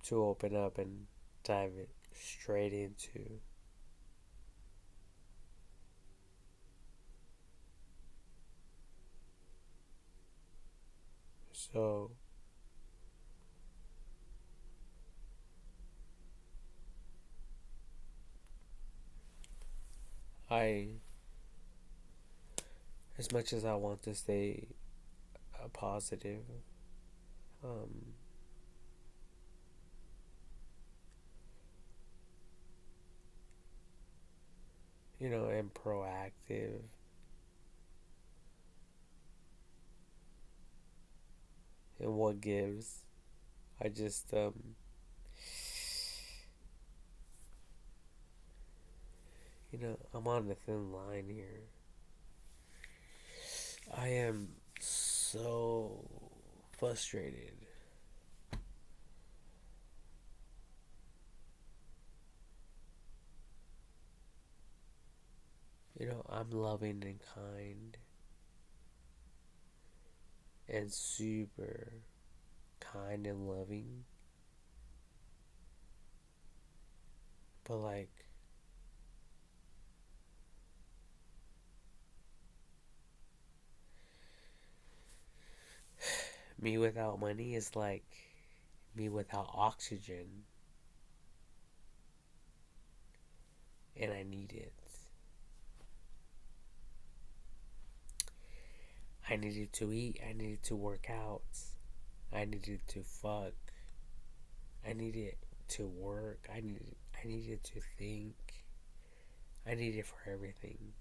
to open up and dive it straight into. So, as much as I want to stay positive, um, and proactive, and what gives, I just, I'm on a thin line here. I am so frustrated. I'm loving and kind and super kind and loving. But like me without money is like me without oxygen, and I need it. I needed to eat, I needed to work out, I needed to fuck, I needed to work, I needed to think. I need it for everything.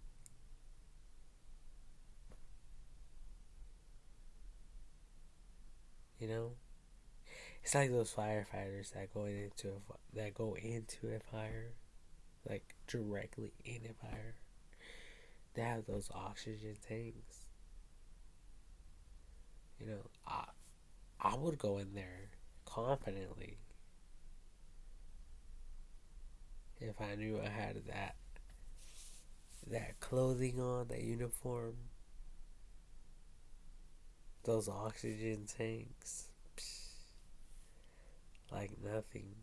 You know? It's like those firefighters that go into a fire, like directly in a fire. They have those oxygen tanks. You know, I would go in there confidently if I knew I had that clothing on, that uniform, those oxygen tanks, like nothing.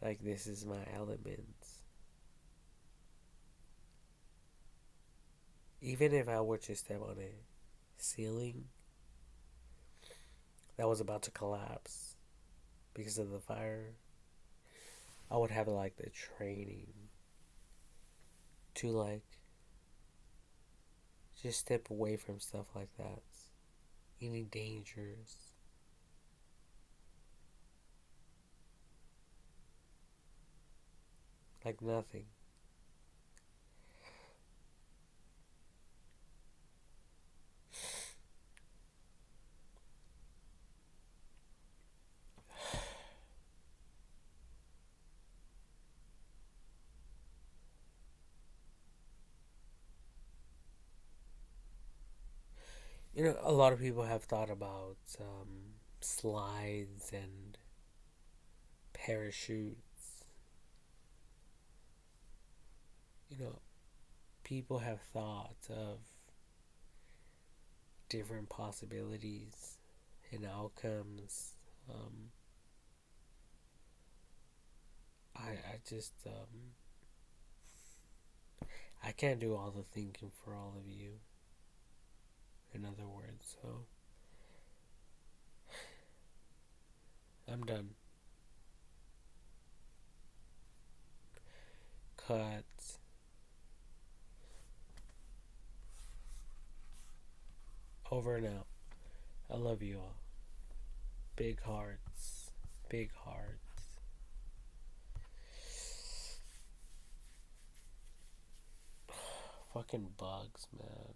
Like this is my element. Even if I were to step on a ceiling that was about to collapse because of the fire, I would have like the training to like just step away from stuff like that. Any dangers. Like nothing. A lot of people have thought about slides and parachutes. You know, people have thought of different possibilities and outcomes. I just, I can't do all the thinking for all of you, in other words, so I'm done. Cut. Over and out. I love you all. Big hearts. Big hearts. Fucking bugs, man.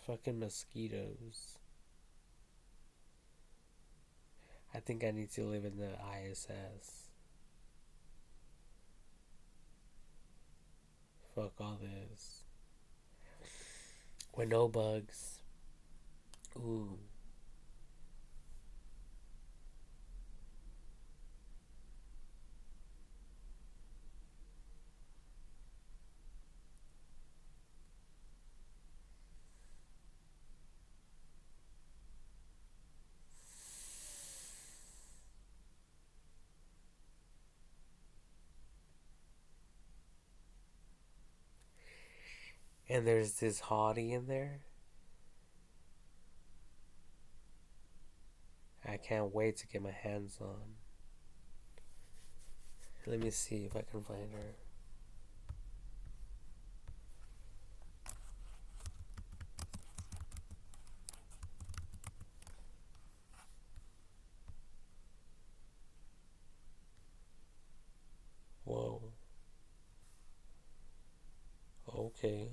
Fucking mosquitoes. I think I need to live in the ISS. Fuck all this. With no bugs. Ooh. And there's this hottie in there. I can't wait to get my hands on. Let me see if I can find her. Whoa. Okay.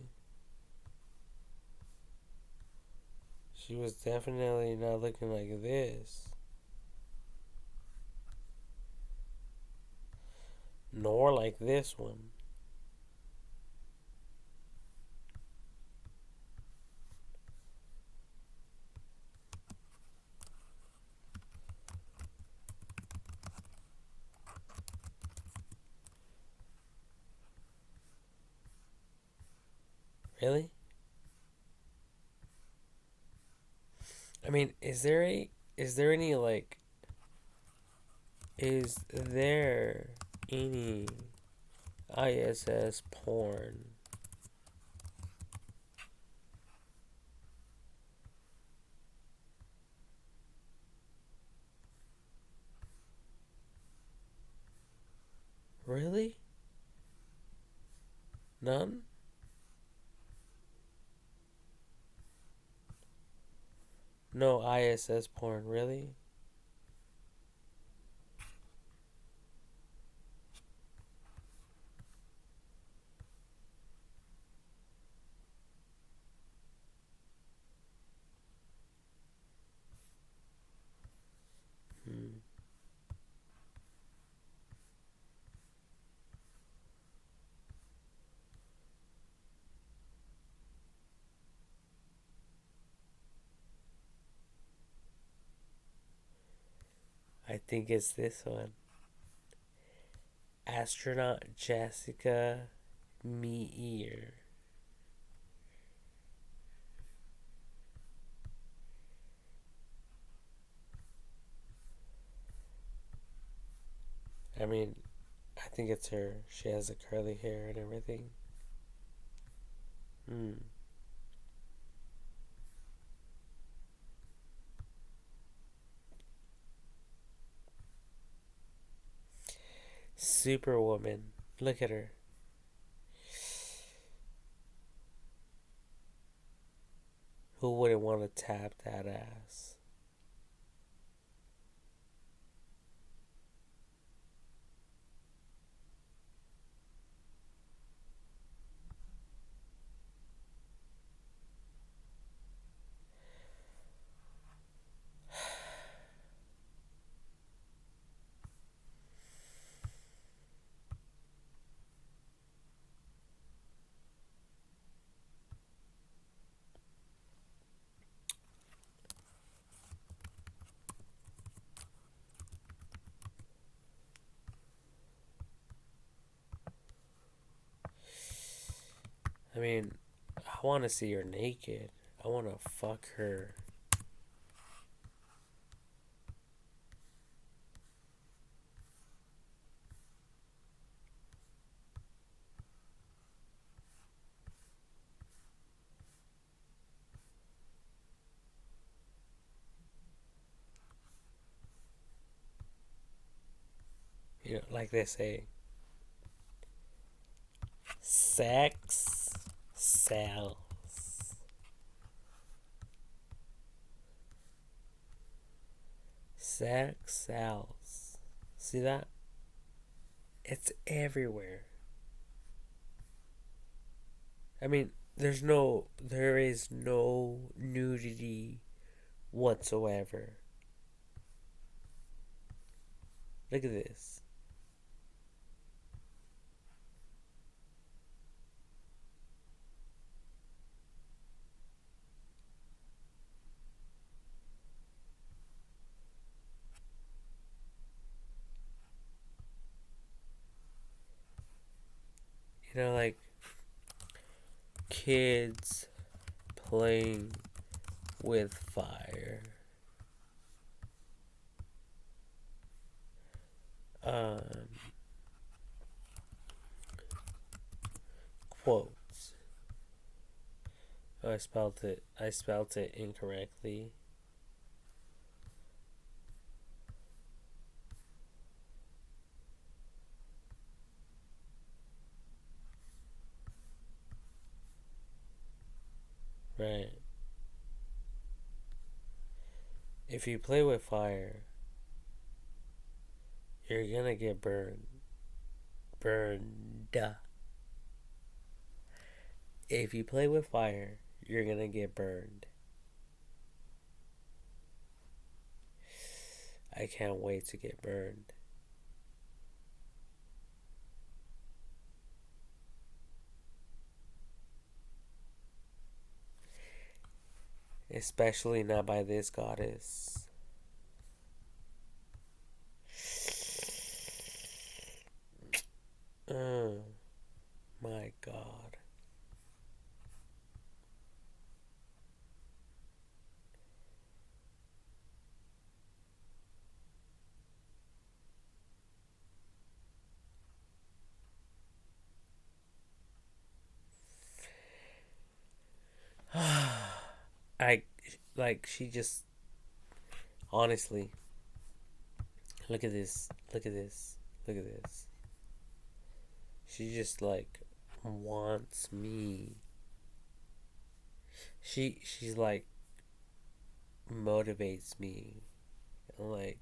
She was definitely not looking like this. Nor like this one. Really? I mean, is there any like is there any ISS porn? Really? None? No ISS porn, really? Hmm. I think it's this one. Astronaut Jessica Meir. I mean, I think it's her. She has the curly hair and everything. Hmm. Superwoman. Look at her. Who wouldn't want to tap that ass? I mean, I want to see her naked. I want to fuck her. You know, like they say, sex sells. Sex sells. See that? It's everywhere. I mean, there is no nudity whatsoever. Look at this. You know, like kids playing with fire. Um, quotes. Oh, I spelled it. I spelled it incorrectly. Right. If you play with fire, you're gonna get burned. Burned. If you play with fire, you're gonna get burned. I can't wait to get burned. Especially not by this goddess. Oh my god. I like she just honestly look at this. Look at this. Look at this. She just like wants me. She's like motivates me. Like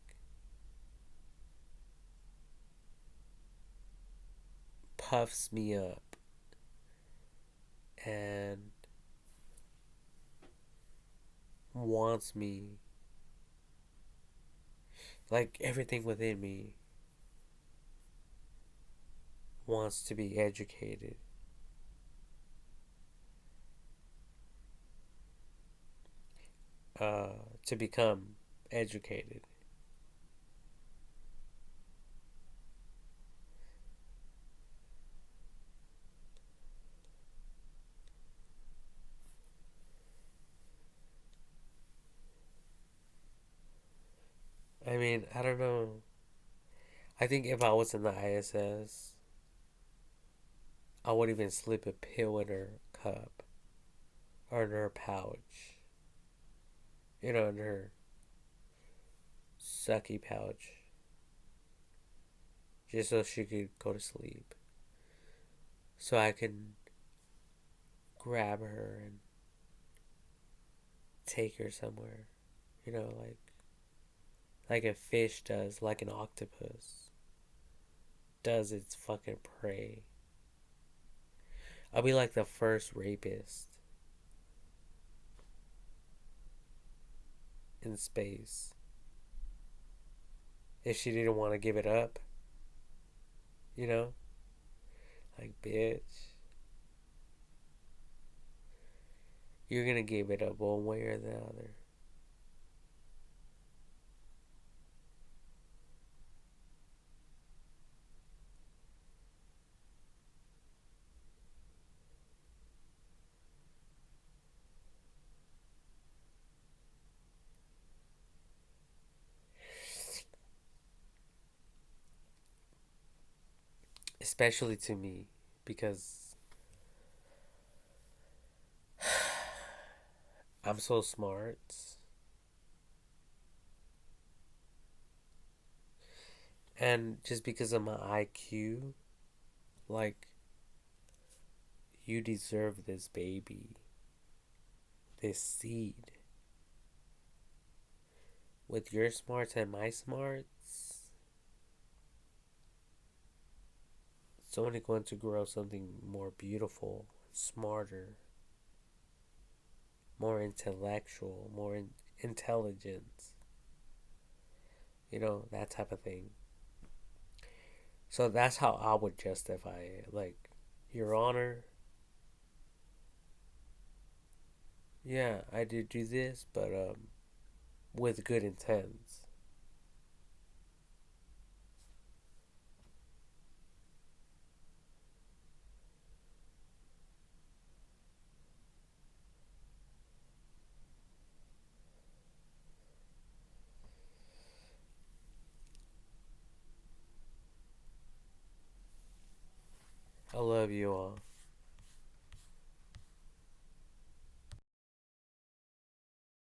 puffs me up and wants me. Like everything within me wants to be educated. To become educated. I mean, I don't know. I think if I was in the ISS, I would even slip a pill in her cup or in her pouch. In her sucky pouch. Just so she could go to sleep. So I can grab her and take her somewhere. Like a fish does, like an octopus does its fucking prey. I'll be like the first rapist in space. If she didn't want to give it up, you know? Like, bitch, you're gonna give it up one way or the other. Especially to me, because I'm so smart. And just because of my IQ, like, you deserve this baby, this seed. With your smarts and my smarts, it's only going to grow something more beautiful, smarter, more intellectual, more intelligent. That type of thing. So that's how I would justify it. Like, Your Honor, yeah, I did do this, but with good intents. I love you all.